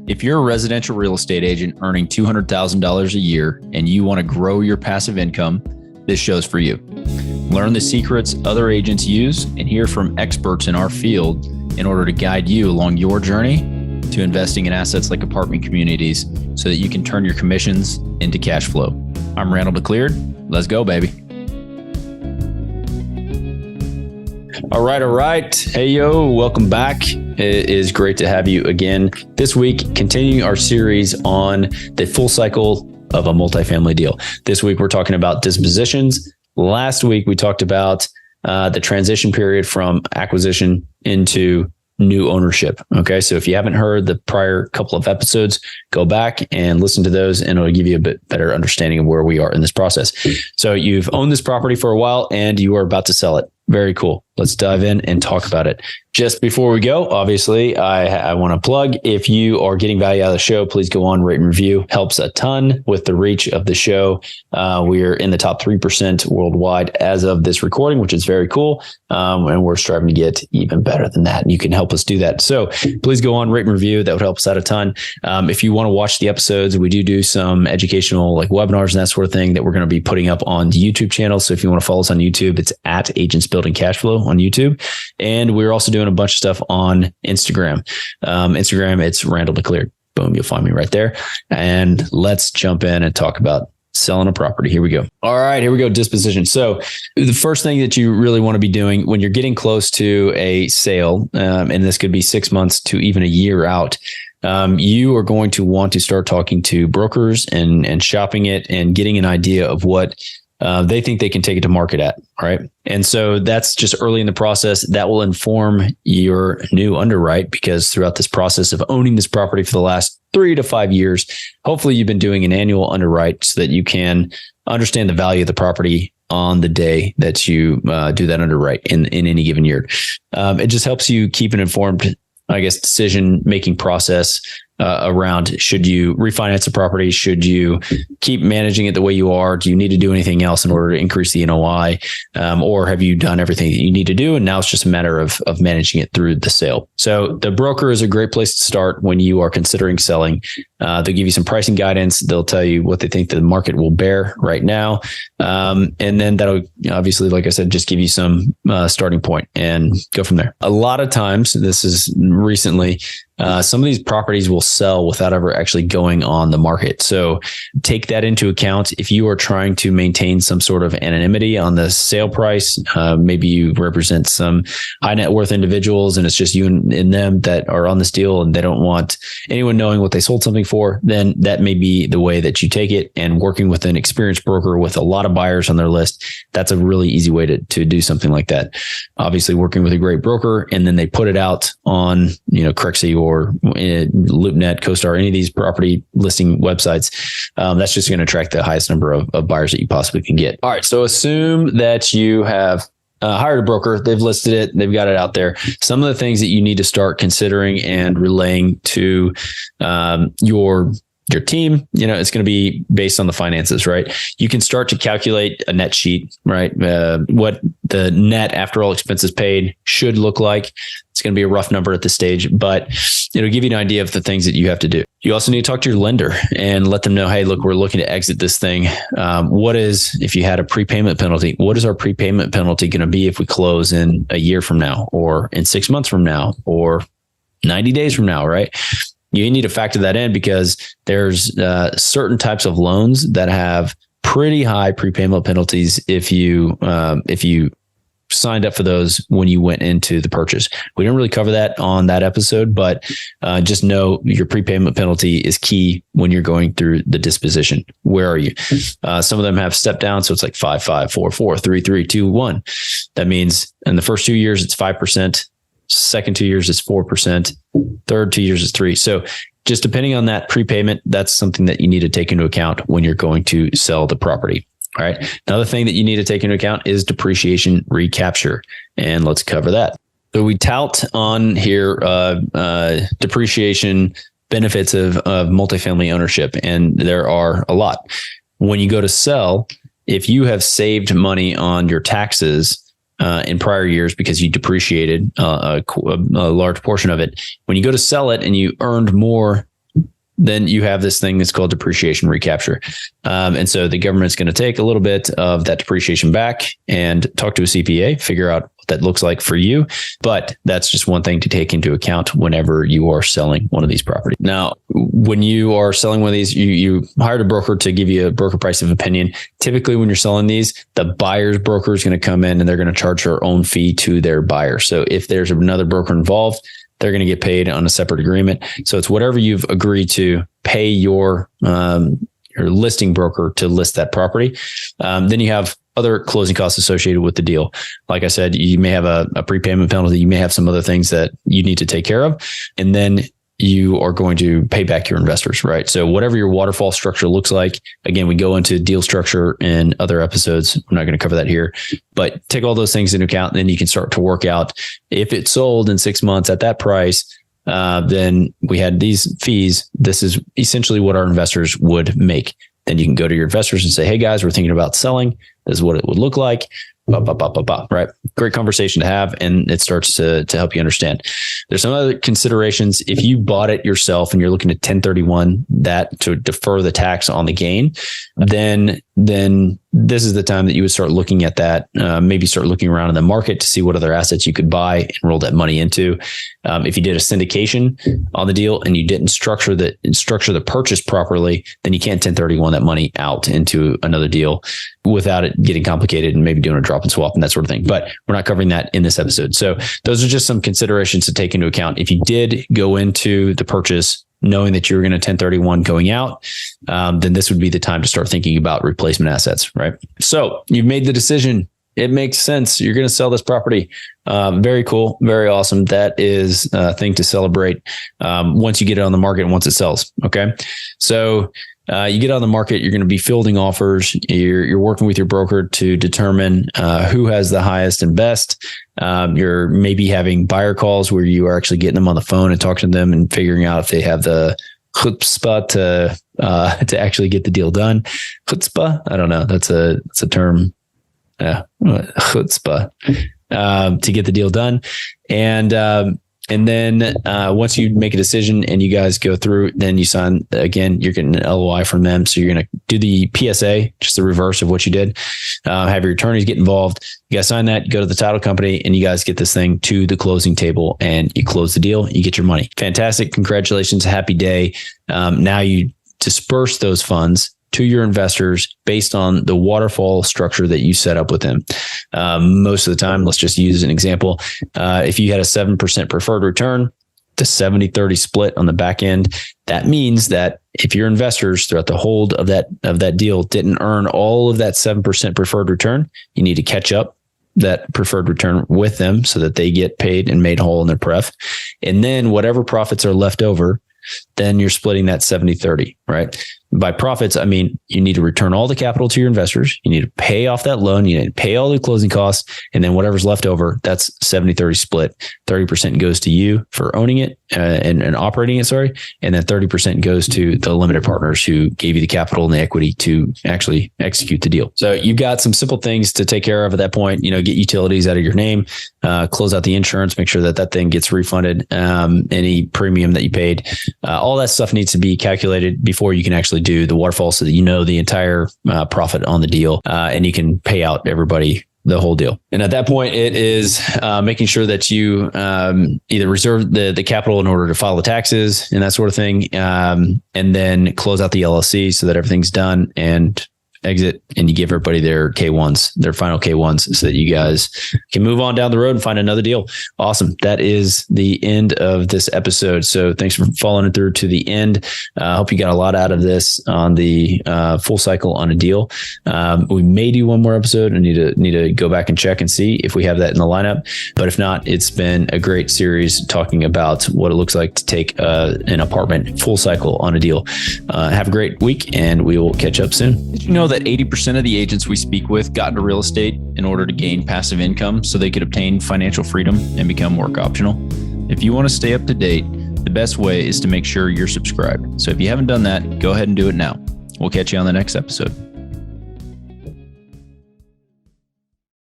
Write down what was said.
If you're a residential real estate agent earning $200,000 a year and you want to grow your passive income, this show's for you. Learn the secrets other agents use and hear from experts in our field in order to guide you along your journey to investing in assets like apartment communities so that you can turn your commissions into cash flow. I'm Randall McLeod. Let's go, baby. All right. Hey, yo, welcome back. It is great to have you again this week, continuing our series on the full cycle of a multifamily deal. This week, we're talking about dispositions. Last week, we talked about the transition period from acquisition into new ownership. Okay. So if you haven't heard the prior couple of episodes, go back and listen to those and it'll give you a bit better understanding of where we are in this process. So you've owned this property for a while and you are about to sell it. Very cool. Let's dive in and talk about it. Just before we go, obviously, I want to plug, if you are getting value out of the show, please go on, rate and review. Helps a ton with the reach of the show. We are in the top 3% worldwide as of this recording, which is very cool. And we're striving to get even better than that. And you can help us do that. So please go on, rate and review. That would help us out a ton. If you want to watch the episodes, we do some educational like webinars and that sort of thing that we're going to be putting up on the YouTube channel. So if you want to follow us on YouTube, it's at Agents Building Cash Flow on YouTube. And we're also doing a bunch of stuff on Instagram. Instagram, it's Randall McLeod. Boom, you'll find me right there. And let's jump in and talk about selling a property. Here we go. All right, here we go. Disposition. So the first thing that you really want to be doing when you're getting close to a sale, and this could be 6 months to even a year out, you are going to want to start talking to brokers and shopping it and getting an idea of what they think they can take it to market at. Right. And so that's just early in the process. That will inform your new underwrite, because throughout this process of owning this property for the last 3 to 5 years, hopefully you've been doing an annual underwrite so that you can understand the value of the property on the day that you do that underwrite in any given year. It just helps you keep an informed, I guess, decision-making process around, should you refinance the property? Should you keep managing it the way you are? Do you need to do anything else in order to increase the NOI? Or have you done everything that you need to do? And now it's just a matter of managing it through the sale. So the broker is a great place to start when you are considering selling. They'll give you some pricing guidance. They'll tell you what they think the market will bear right now. And then that'll obviously, like I said, just give you some starting point and go from there. A lot of times, this is recently, some of these properties will sell without ever actually going on the market. So take that into account. If you are trying to maintain some sort of anonymity on the sale price, maybe you represent some high net worth individuals and it's just you and them that are on this deal and they don't want anyone knowing what they sold something for, then that may be the way that you take it. And working with an experienced broker with a lot of buyers on their list, that's a really easy way to do something like that. Obviously, working with a great broker and then they put it out on, Crexie or LoopNet, CoStar, any of these property listing websites, that's just going to attract the highest number of buyers that you possibly can get. All right. So assume that you have hired a broker. They've listed it. They've got it out there. Some of the things that you need to start considering and relaying to your team, it's going to be based on the finances, right? You can start to calculate a net sheet, right? What the net after all expenses paid should look like. It's going to be a rough number at this stage, but it'll give you an idea of the things that you have to do. You also need to talk to your lender and let them know, hey, look, we're looking to exit this thing. If you had a prepayment penalty, what is our prepayment penalty going to be if we close in a year from now, or in 6 months from now, or 90 days from now, right? You need to factor that in, because there's certain types of loans that have pretty high prepayment penalties if you signed up for those when you went into the purchase. We don't really cover that on that episode, but just know your prepayment penalty is key when you're going through the disposition. Where are you? Some of them have step down. So it's like 5, 5, 4, 4, 3, 3, 2, 1. That means in the first 2 years, it's 5%. Second 2 years is 4%. Third 2 years is 3%. So just depending on that prepayment, that's something that you need to take into account when you're going to sell the property. All right. Another thing that you need to take into account is depreciation recapture. And let's cover that. So we tout on here depreciation benefits of multifamily ownership, and there are a lot. When you go to sell, if you have saved money on your taxes in prior years because you depreciated a large portion of it, when you go to sell it and you earned more then you have this thing that's called depreciation recapture. And so the government's going to take a little bit of that depreciation back and talk to a CPA, figure out what that looks like for you. But that's just one thing to take into account whenever you are selling one of these properties. Now, when you are selling one of these, you hired a broker to give you a broker price of opinion. Typically, when you're selling these, the buyer's broker is going to come in and they're going to charge their own fee to their buyer. So if there's another broker involved, they're going to get paid on a separate agreement. So it's whatever you've agreed to pay your listing broker to list that property. Then you have other closing costs associated with the deal. Like I said, you may have a prepayment penalty. You may have some other things that you need to take care of. And then you are going to pay back your investors, right? So whatever your waterfall structure looks like, again, we go into deal structure in other episodes. I'm not going to cover that here, but take all those things into account. And then you can start to work out if it sold in 6 months at that price, then we had these fees. This is essentially what our investors would make. Then you can go to your investors and say, hey guys, we're thinking about selling. This is what it would look like. Right. Great conversation to have. And it starts to help you understand. There's some other considerations. If you bought it yourself and you're looking at 1031 that to defer the tax on the gain, then this is the time that you would start looking at that. Maybe start looking around in the market to see what other assets you could buy and roll that money into. If you did a syndication on the deal and you didn't structure the purchase properly, then you can't 1031 that money out into another deal without it getting complicated and maybe doing a drop and swap and that sort of thing. But we're not covering that in this episode. So those are just some considerations to take into account. If you did go into the purchase knowing that you're going to 1031 going out, then this would be the time to start thinking about replacement assets, right? So you've made the decision. It makes sense. You're going to sell this property. Very cool. Very awesome. That is a thing to celebrate once you get it on the market and once it sells. Okay. So you get on the market, you're going to be fielding offers. You're working with your broker to determine who has the highest and best. You're maybe having buyer calls where you are actually getting them on the phone and talking to them and figuring out if they have the chutzpah to actually get the deal done. Chutzpah? I don't know. That's a term. Yeah, chutzpah to get the deal done. And then once you make a decision and you guys go through, then you sign, again, you're getting an LOI from them. So you're going to do the PSA, just the reverse of what you did. Have your attorneys get involved. You guys sign that, go to the title company, and you guys get this thing to the closing table and you close the deal. You get your money. Fantastic. Congratulations. Happy day. Now you disperse those funds to your investors based on the waterfall structure that you set up with them. Most of the time, let's just use an example. If you had a 7% preferred return, the 70-30 split on the back end, that means that if your investors throughout the hold of that deal didn't earn all of that 7% preferred return, you need to catch up that preferred return with them so that they get paid and made whole in their pref. And then whatever profits are left over, then you're splitting that 70-30, right? By profits, I mean, you need to return all the capital to your investors. You need to pay off that loan. You need to pay all the closing costs. And then whatever's left over, that's 70-30 split. 30% goes to you for owning it and operating it, And then 30% goes to the limited partners who gave you the capital and the equity to actually execute the deal. So you've got some simple things to take care of at that point. Get utilities out of your name, close out the insurance, make sure that thing gets refunded, any premium that you paid. All that stuff needs to be calculated before you can actually do the waterfall so that you know the entire profit on the deal and you can pay out everybody the whole deal. And at that point, it is making sure that you either reserve the capital in order to file the taxes and that sort of thing, and then close out the LLC so that everything's done and exit, and you give everybody their K1s, their final K1s, so that you guys can move on down the road and find another deal. Awesome. That is the end of this episode. So thanks for following it through to the end. I hope you got a lot out of this on the full cycle on a deal. We may do one more episode and need to go back and check and see if we have that in the lineup. But if not, it's been a great series talking about what it looks like to take an apartment full cycle on a deal. Have a great week and we will catch up soon. Did you know that 80% of the agents we speak with got into real estate in order to gain passive income so they could obtain financial freedom and become work optional? If you want to stay up to date, the best way is to make sure you're subscribed. So if you haven't done that, go ahead and do it now. We'll catch you on the next episode.